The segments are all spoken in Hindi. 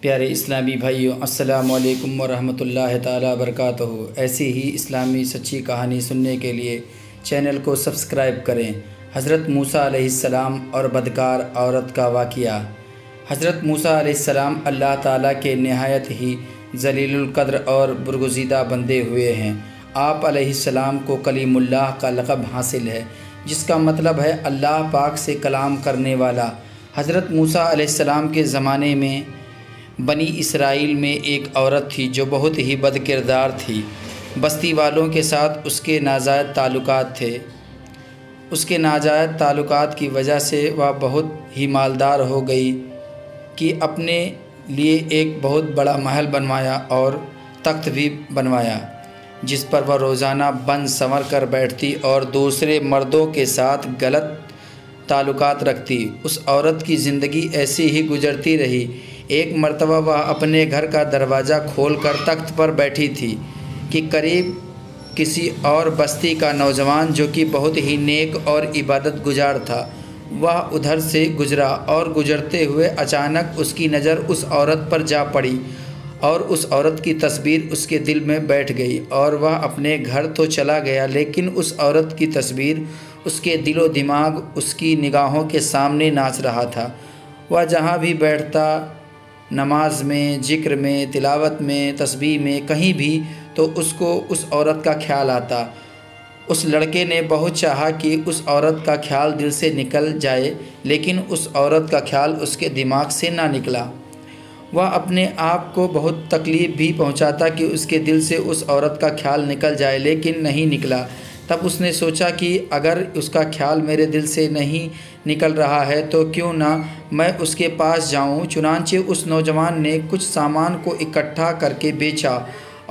प्यारे इस्लामी भाइयों, अस्सलामु अलैकुम वरहमतुल्लाहि ताला बरकातहू। ऐसी ही इस्लामी सच्ची कहानी सुनने के लिए चैनल को सब्सक्राइब करें। हज़रत मूसा अलैहिस्सलाम और बदकार औरत का वाक़िया। हज़रत मूसा अलैहिस्सलाम अल्लाह ताला के नहायत ही जलीलुल क़द्र और बरगुज़ीदा बंदे हुए हैं। आप अलैहिस्सलाम को कलीमुल्लाह का लक़ब हासिल है, जिसका मतलब है अल्लाह पाक से कलाम करने वाला। हज़रत मूसा अलैहिस्सलाम के ज़माने में बनी इसराइल में एक औरत थी जो बहुत ही बदकिरदार थी। बस्ती वालों के साथ उसके नाजायज़ ताल्लुकात थे। उसके नाजायज़ ताल्लुकात की वजह से वह बहुत ही मालदार हो गई कि अपने लिए एक बहुत बड़ा महल बनवाया और तख्त भी बनवाया, जिस पर वह रोज़ाना बन संवर कर बैठती और दूसरे मर्दों के साथ गलत ताल्लुकात रखती। उस औरत की ज़िंदगी ऐसी ही गुजरती रही। एक मर्तबा वह अपने घर का दरवाज़ा खोलकर तख्त पर बैठी थी कि करीब किसी और बस्ती का नौजवान, जो कि बहुत ही नेक और इबादत गुजार था, वह उधर से गुजरा और गुजरते हुए अचानक उसकी नज़र उस औरत पर जा पड़ी और उस औरत की तस्वीर उसके दिल में बैठ गई और वह अपने घर तो चला गया, लेकिन उस औरत की तस्वीर उसके दिलो दिमाग, उसकी निगाहों के सामने नाच रहा था। वह जहाँ भी बैठता, नमाज में, ज़िक्र में, तिलावत में, तस्बीह में, कहीं भी, तो उसको उस औरत का ख्याल आता। उस लड़के ने बहुत चाहा कि उस औरत का ख्याल दिल से निकल जाए, लेकिन उस औरत का ख्याल उसके दिमाग से ना निकला। वह अपने आप को बहुत तकलीफ़ भी पहुंचाता कि उसके दिल से उस औरत का ख्याल निकल जाए, लेकिन नहीं निकला। तब उसने सोचा कि अगर उसका ख्याल मेरे दिल से नहीं निकल रहा है तो क्यों ना मैं उसके पास जाऊं। चुनांचे उस नौजवान ने कुछ सामान को इकट्ठा करके बेचा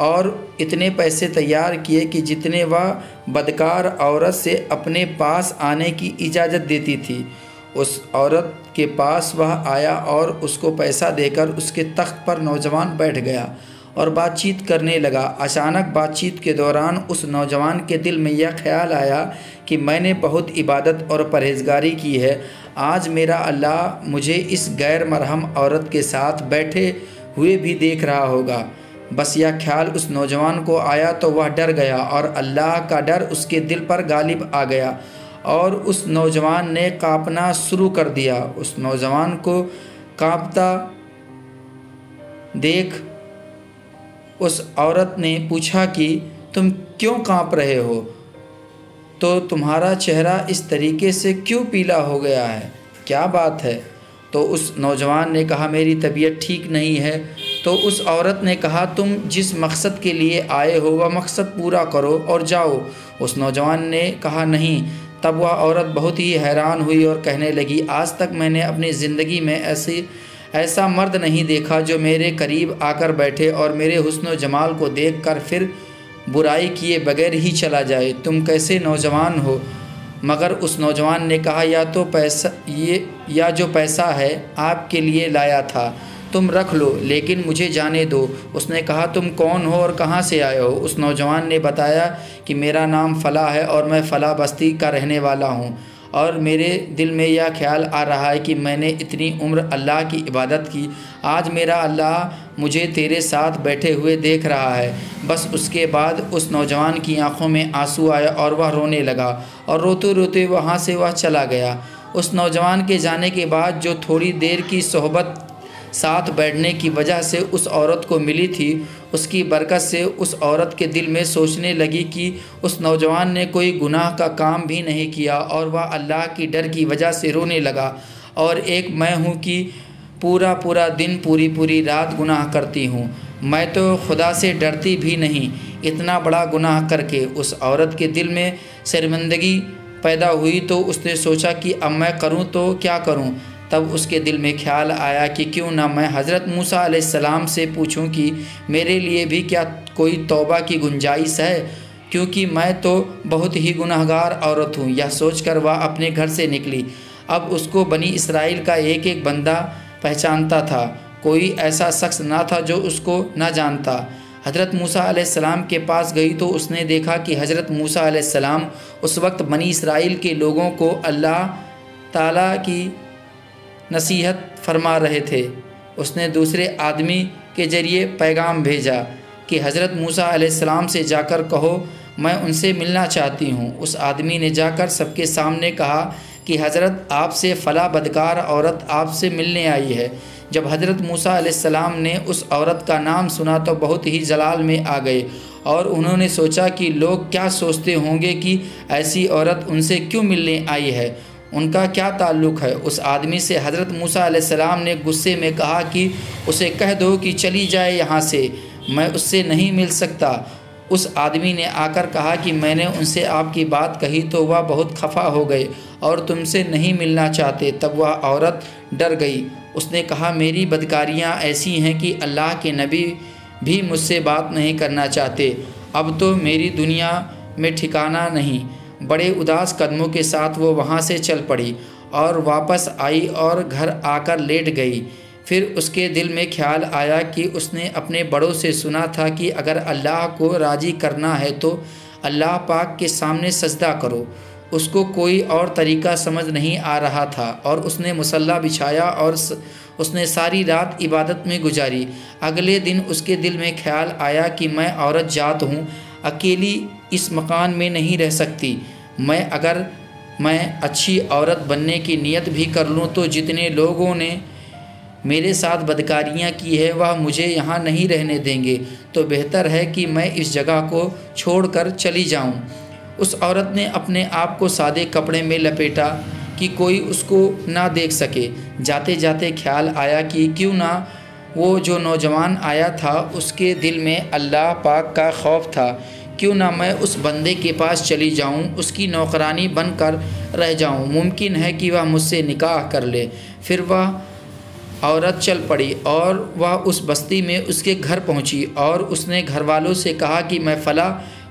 और इतने पैसे तैयार किए कि जितने वह बदकार औरत से अपने पास आने की इजाज़त देती थी। उस औरत के पास वह आया और उसको पैसा देकर उसके तख्त पर नौजवान बैठ गया और बातचीत करने लगा। अचानक बातचीत के दौरान उस नौजवान के दिल में यह ख्याल आया कि मैंने बहुत इबादत और परहेज़गारी की है, आज मेरा अल्लाह मुझे इस गैर मरहम औरत के साथ बैठे हुए भी देख रहा होगा। बस यह ख्याल उस नौजवान को आया तो वह डर गया और अल्लाह का डर उसके दिल पर गालिब आ गया और उस नौजवान ने काँपना शुरू कर दिया। उस नौजवान को काँपता देख उस औरत ने पूछा कि तुम क्यों काँप रहे हो, तो तुम्हारा चेहरा इस तरीके से क्यों पीला हो गया है, क्या बात है? तो उस नौजवान ने कहा मेरी तबीयत ठीक नहीं है। तो उस औरत ने कहा तुम जिस मकसद के लिए आए हो वह मकसद पूरा करो और जाओ। उस नौजवान ने कहा नहीं। तब वह औरत बहुत ही हैरान हुई और कहने लगी आज तक मैंने अपनी ज़िंदगी में ऐसा मर्द नहीं देखा जो मेरे करीब आकर बैठे और मेरे हुस्न जमाल को देखकर फिर बुराई किए बगैर ही चला जाए। तुम कैसे नौजवान हो? मगर उस नौजवान ने कहा या जो पैसा है आपके लिए लाया था, तुम रख लो, लेकिन मुझे जाने दो। उसने कहा तुम कौन हो और कहाँ से आए हो? उस नौजवान ने बताया कि मेरा नाम फ़ला है और मैं फ़ला बस्ती का रहने वाला हूँ और मेरे दिल में यह ख्याल आ रहा है कि मैंने इतनी उम्र अल्लाह की इबादत की, आज मेरा अल्लाह मुझे तेरे साथ बैठे हुए देख रहा है। बस उसके बाद उस नौजवान की आंखों में आंसू आया और वह रोने लगा और रोते रोते वहाँ से वह चला गया। उस नौजवान के जाने के बाद जो थोड़ी देर की सोहबत साथ बैठने की वजह से उस औरत को मिली थी, उसकी बरकत से उस औरत के दिल में सोचने लगी कि उस नौजवान ने कोई गुनाह का काम भी नहीं किया और वह अल्लाह की डर की वजह से रोने लगा। और एक मैं हूँ कि पूरा पूरा दिन पूरी पूरी रात गुनाह करती हूँ, मैं तो खुदा से डरती भी नहीं, इतना बड़ा गुनाह करके। उस औरत के दिल में शर्मिंदगी पैदा हुई तो उसने सोचा कि अब मैं करूँ तो क्या करूँ। तब उसके दिल में ख्याल आया कि क्यों ना मैं हज़रत मूसा अलैहिस्सलाम से पूछूं कि मेरे लिए भी क्या कोई तौबा की गुंजाइश है, क्योंकि मैं तो बहुत ही गुनहगार औरत हूँ। यह सोचकर वह अपने घर से निकली। अब उसको बनी इसराइल का एक एक बंदा पहचानता था, कोई ऐसा शख्स ना था जो उसको ना जानता। हज़रत मूसा अलैहिस्सलाम के पास गई तो उसने देखा कि हज़रत मूसा अलैहिस्सलाम उस वक्त बनी इसराइल के लोगों को अल्लाह ताला की नसीहत फरमा रहे थे उसने दूसरे आदमी के ज़रिए पैगाम भेजा कि हज़रत मूसा अलैहिस्सलाम से जाकर कहो मैं उनसे मिलना चाहती हूँ। उस आदमी ने जाकर सबके सामने कहा कि हज़रत आपसे फ़ला बदकार औरत आपसे मिलने आई है। जब हज़रत मूसा अलैहिस्सलाम ने उस औरत का नाम सुना तो बहुत ही जलाल में आ गए और उन्होंने सोचा कि लोग क्या सोचते होंगे कि ऐसी औरत उनसे क्यों मिलने आई है, उनका क्या ताल्लुक़ है। उस आदमी से हज़रत मूसा अलैहिस्सलाम ने गुस्से में कहा कि उसे कह दो कि चली जाए यहाँ से, मैं उससे नहीं मिल सकता। उस आदमी ने आकर कहा कि मैंने उनसे आपकी बात कही तो वह बहुत खफा हो गए और तुमसे नहीं मिलना चाहते। तब वह औरत डर गई। उसने कहा मेरी बदकारियाँ ऐसी हैं कि अल्लाह के नबी भी मुझसे बात नहीं करना चाहते। अब तो मेरी दुनिया में ठिकाना नहीं। बड़े उदास कदमों के साथ वो वहाँ से चल पड़ी और वापस आई और घर आकर लेट गई। फिर उसके दिल में ख्याल आया कि उसने अपने बड़ों से सुना था कि अगर अल्लाह को राज़ी करना है तो अल्लाह पाक के सामने सजदा करो। उसको कोई और तरीक़ा समझ नहीं आ रहा था और उसने मुसल्ला बिछाया और उसने सारी रात इबादत में गुजारी। अगले दिन उसके दिल में ख्याल आया कि मैं औरत जात हूँ, अकेली इस मकान में नहीं रह सकती। अगर मैं अच्छी औरत बनने की नियत भी कर लूँ तो जितने लोगों ने मेरे साथ बदकारियाँ की है वह मुझे यहाँ नहीं रहने देंगे, तो बेहतर है कि मैं इस जगह को छोड़कर चली जाऊँ। उस औरत ने अपने आप को सादे कपड़े में लपेटा कि कोई उसको ना देख सके। जाते जाते ख्याल आया कि क्यों ना वो जो नौजवान आया था उसके दिल में अल्लाह पाक का खौफ था, क्यों ना मैं उस बंदे के पास चली जाऊं, उसकी नौकरानी बनकर रह जाऊं, मुमकिन है कि वह मुझसे निकाह कर ले। फिर वह औरत चल पड़ी और वह उस बस्ती में उसके घर पहुंची और उसने घर वालों से कहा कि मैं फ़ला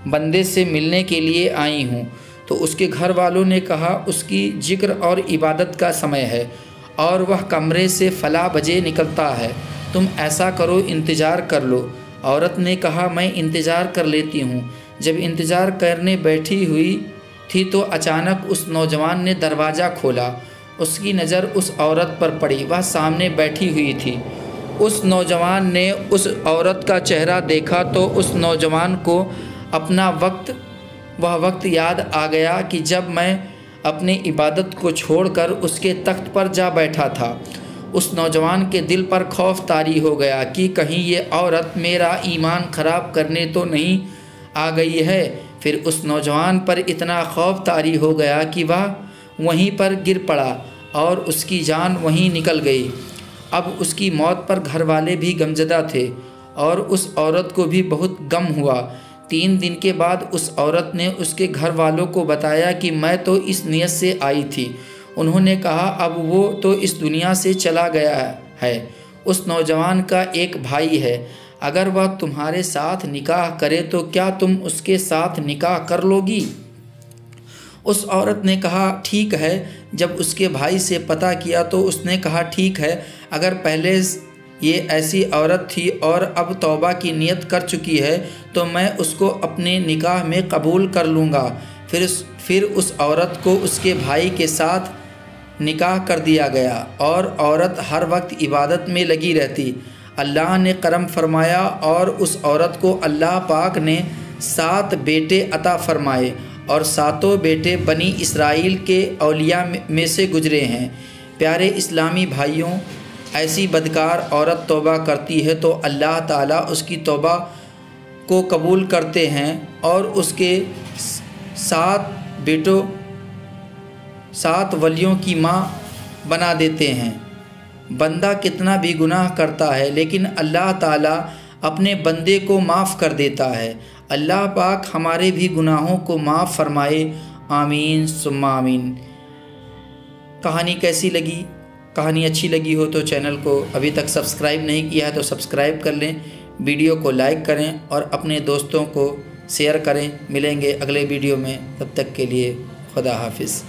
बंदे से मिलने के लिए आई हूं। तो उसके घर वालों ने कहा उसकी जिक्र और इबादत का समय है और वह कमरे से फ़ला बजे निकलता है, तुम ऐसा करो इंतज़ार कर लो। औरत ने कहा मैं इंतज़ार कर लेती हूँ। जब इंतज़ार करने बैठी हुई थी तो अचानक उस नौजवान ने दरवाज़ा खोला। उसकी नज़र उस औरत पर पड़ी, वह सामने बैठी हुई थी। उस नौजवान ने उस औरत का चेहरा देखा तो उस नौजवान को अपना वह वक्त याद आ गया कि जब मैं अपनी इबादत को छोड़कर उसके तख्त पर जा बैठा था। उस नौजवान के दिल पर खौफ तारी हो गया कि कहीं ये औरत मेरा ईमान ख़राब करने तो नहीं आ गई है। फिर उस नौजवान पर इतना खौफ तारी हो गया कि वह वहीं पर गिर पड़ा और उसकी जान वहीं निकल गई। अब उसकी मौत पर घर वाले भी गमज़दा थे और उस औरत को भी बहुत गम हुआ। 3 दिन के बाद उस औरत ने उसके घर वालों को बताया कि मैं तो इस नियत से आई थी। उन्होंने कहा अब वो तो इस दुनिया से चला गया है। उस नौजवान का एक भाई है, अगर वह तुम्हारे साथ निकाह करे तो क्या तुम उसके साथ निकाह कर लोगी? उस औरत ने कहा ठीक है। जब उसके भाई से पता किया तो उसने कहा ठीक है, अगर पहले ये ऐसी औरत थी और अब तौबा की नियत कर चुकी है तो मैं उसको अपने निकाह में कबूल कर लूँगा। फिर उस औरत को उसके भाई के साथ निकाह कर दिया गया और औरत हर वक्त इबादत में लगी रहती। अल्लाह ने करम फरमाया और उस औरत को अल्लाह पाक ने 7 बेटे अता फरमाए और 7 बेटे बनी इसराइल के औलिया में से गुजरे हैं। प्यारे इस्लामी भाइयों, ऐसी बदकार औरत तौबा करती है तो अल्लाह ताला उसकी तौबा को कबूल करते हैं और उसके 7 वलियों की माँ बना देते हैं। बंदा कितना भी गुनाह करता है लेकिन अल्लाह ताला अपने बंदे को माफ़ कर देता है। अल्लाह पाक हमारे भी गुनाहों को माफ़ फरमाए, आमीन सुम्मा आमीन। कहानी कैसी लगी? कहानी अच्छी लगी हो तो चैनल को अभी तक सब्सक्राइब नहीं किया है तो सब्सक्राइब कर लें, वीडियो को लाइक करें और अपने दोस्तों को शेयर करें। मिलेंगे अगले वीडियो में, तब तक के लिए खुदा हाफिज़।